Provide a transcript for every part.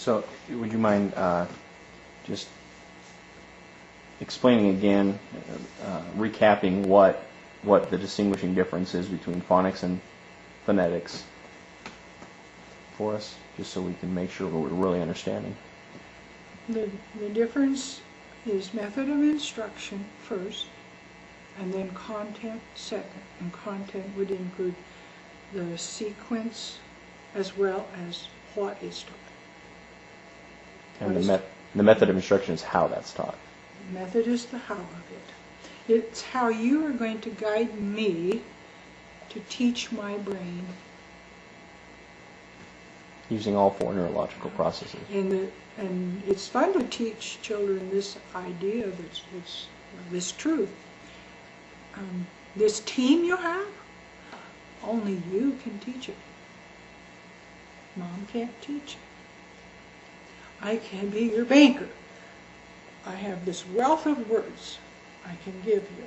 So, would you mind just explaining again, recapping what the distinguishing difference is between phonics and phonetics for us, just so we can make sure we're really understanding? The difference is method of instruction first, and then content second. And content would include the sequence as well as what is taught. And the method of instruction is how that's taught. The method is the how of it. It's how you are going to guide me to teach my brain. Using all four neurological processes. And it's fun to teach children this idea, this truth. This team you have, only you can teach it. Mom can't teach it. I can be your banker. I have this wealth of words I can give you.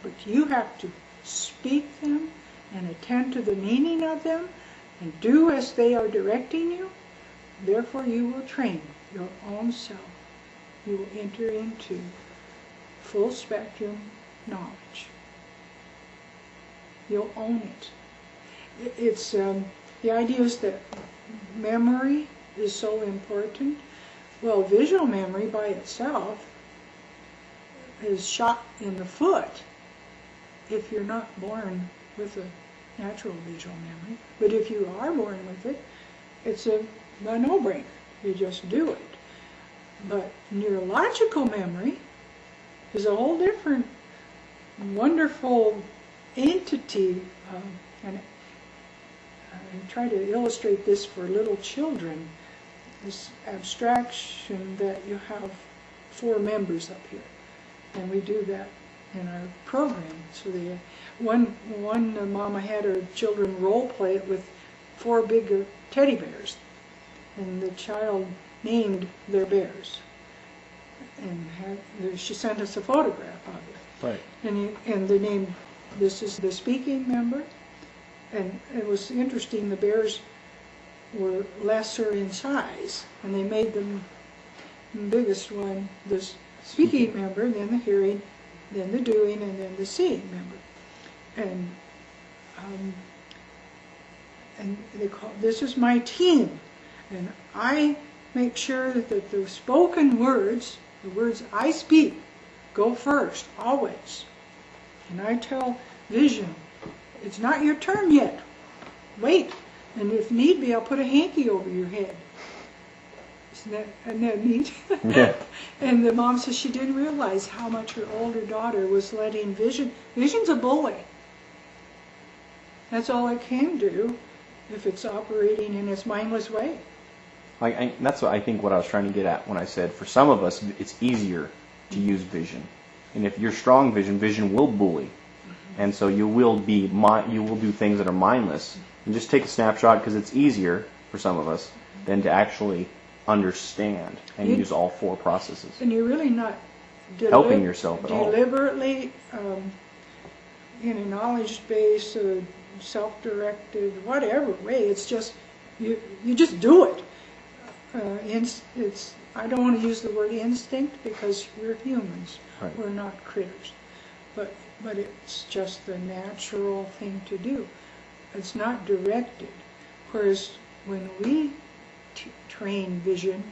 But you have to speak them and attend to the meaning of them and do as they are directing you. Therefore you will train your own self. You will enter into full spectrum knowledge. You'll own it. It's the idea is that memory is so important. Well, visual memory by itself is shot in the foot if you're not born with a natural visual memory. But if you are born with it, it's a no-brainer. You just do it. But neurological memory is a whole different wonderful entity. And I try to illustrate this for little children. This abstraction that you have 4 members up here, and we do that in our program. So one mama had her children role play it with 4 bigger teddy bears, and the child named their bears, and she sent us a photograph of it. Right. And they named, this is the speaking member, and it was interesting. The bears were lesser in size, and they made them the biggest one, the speaking member, then the hearing, then the doing, and then the seeing member. And they call, this is my team, and I make sure that the spoken words, the words I speak, go first, always. And I tell vision, it's not your turn yet. Wait. And if need be, I'll put a hanky over your head. Isn't that neat? Yeah. And the mom says she didn't realize how much her older daughter was letting Vision's a bully. That's all it can do if it's operating in its mindless way. That's what I think what I was trying to get at when I said for some of us it's easier to use vision. And if you're strong vision will bully. And so you will do things that are mindless. And just take a snapshot because it's easier for some of us than to actually understand and use all 4 processes. And you're really not helping yourself at all. Deliberately, in a knowledge-based, self-directed, whatever way. It's just you just do it. I don't want to use the word instinct because we're humans. Right. We're not critters. But it's just the natural thing to do. It's not directed. Whereas when we train vision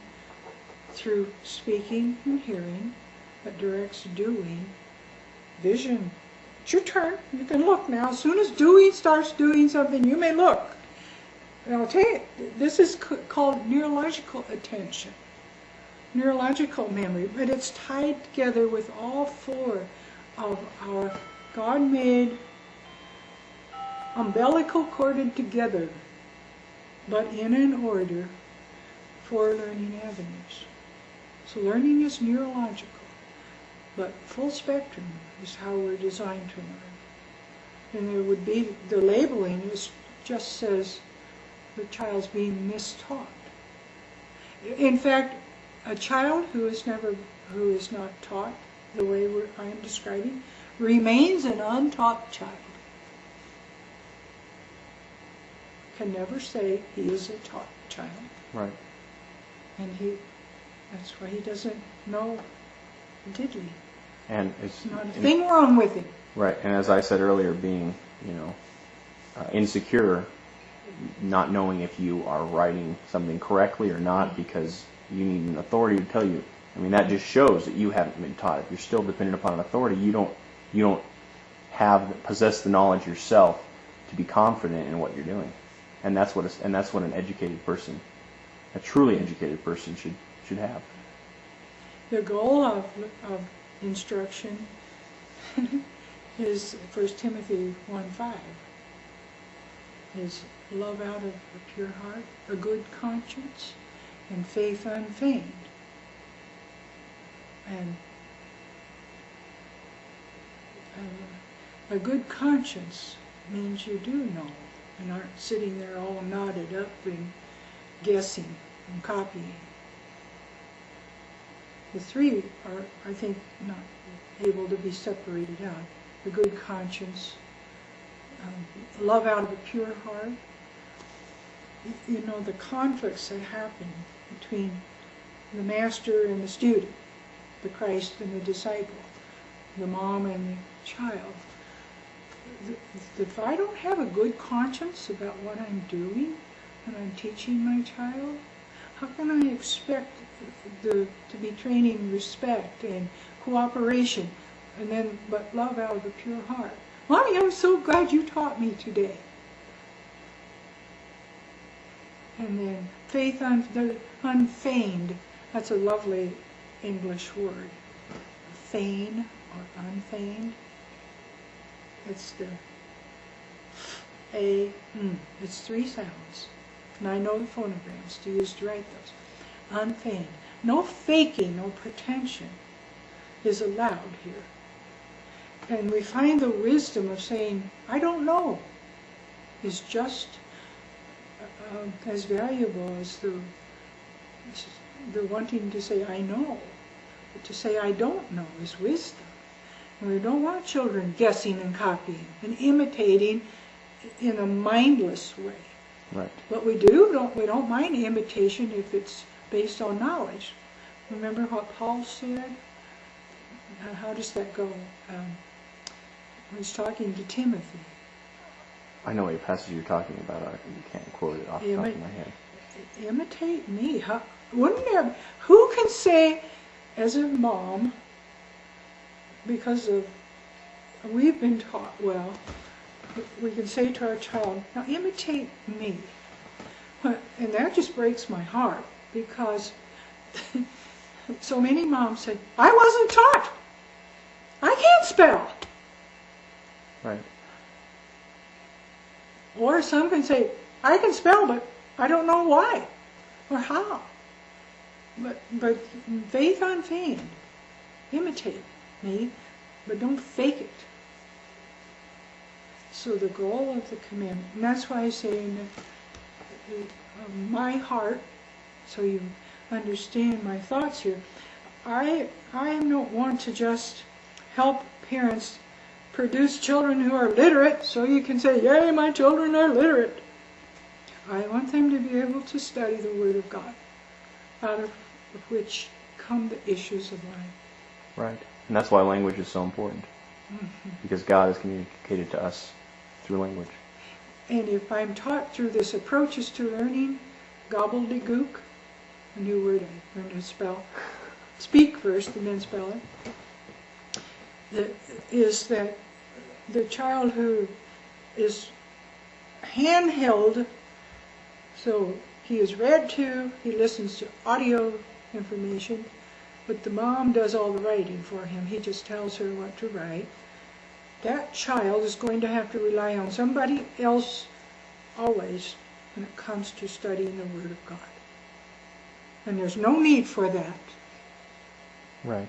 through speaking and hearing that directs doing, vision, it's your turn. You can look now. As soon as doing starts doing something, you may look. And I'll tell you, this is called neurological attention, neurological memory, but it's tied together with all 4 of our God-made, umbilical corded together, but in an order, 4 learning avenues. So learning is neurological, but full spectrum is how we're designed to learn. And there would be, the labeling just says the child's being mistaught. In fact, a child who is not taught the way I am describing remains an untaught child. Can never say he is a taught child. Right. And that's why he doesn't know diddly. And it's There's not a thing wrong with him. right. And as I said earlier, being insecure, not knowing if you are writing something correctly or not, because you need an authority to tell you. I mean, that just shows that you haven't been taught. If you're still dependent upon an authority, you don't possess the knowledge yourself to be confident in what you're doing. And that's what an educated person, a truly educated person, should have. The goal of instruction is 1 Timothy 1:5. Is love out of a pure heart, a good conscience, and faith unfeigned. And a good conscience means you do know and aren't sitting there all knotted up and guessing and copying. The three are, I think, not able to be separated out. The good conscience, love out of a pure heart. You know, the conflicts that happen between the master and the student, the Christ and the disciple, the mom and the child. If I don't have a good conscience about what I'm doing when I'm teaching my child, how can I expect to be training respect and cooperation, but love out of a pure heart? Mommy, I'm so glad you taught me today. And then faith unfeigned. That's a lovely English word. Feign or unfeigned. It's the it's three sounds. And I know the phonograms to use to write those. Unfeigned. No faking, no pretension is allowed here. And we find the wisdom of saying, I don't know, is just as valuable as the wanting to say, I know. But to say, I don't know, is wisdom. And we don't want children guessing and copying and imitating in a mindless way. Right. But we don't mind imitation if it's based on knowledge. Remember what Paul said? How does that go? He's talking to Timothy. I know what passage you're talking about. You can't quote it off the top of my head. Imitate me. Who can say, as a mom, because we've been taught well, we can say to our child, now imitate me. And that just breaks my heart, because so many moms say, I wasn't taught. I can't spell. Right. Or some can say, I can spell, but I don't know why or how. But faith unfeigned. Imitate me, but don't fake it. So the goal of the commandment, and that's why I say in my heart, so you understand my thoughts here, I don't want to just help parents produce children who are literate, so you can say, yay, my children are literate. I want them to be able to study the Word of God, out of which come the issues of life. Right. And that's why language is so important. Mm-hmm. Because God has communicated to us through language. And if I'm taught through this approaches to learning, gobbledygook, a new word I learned to spell, speak first and then spell it, is that the child who is handheld, so he is read to, he listens to audio information, but the mom does all the writing for him. He just tells her what to write. That child is going to have to rely on somebody else always when it comes to studying the Word of God. And there's no need for that. Right.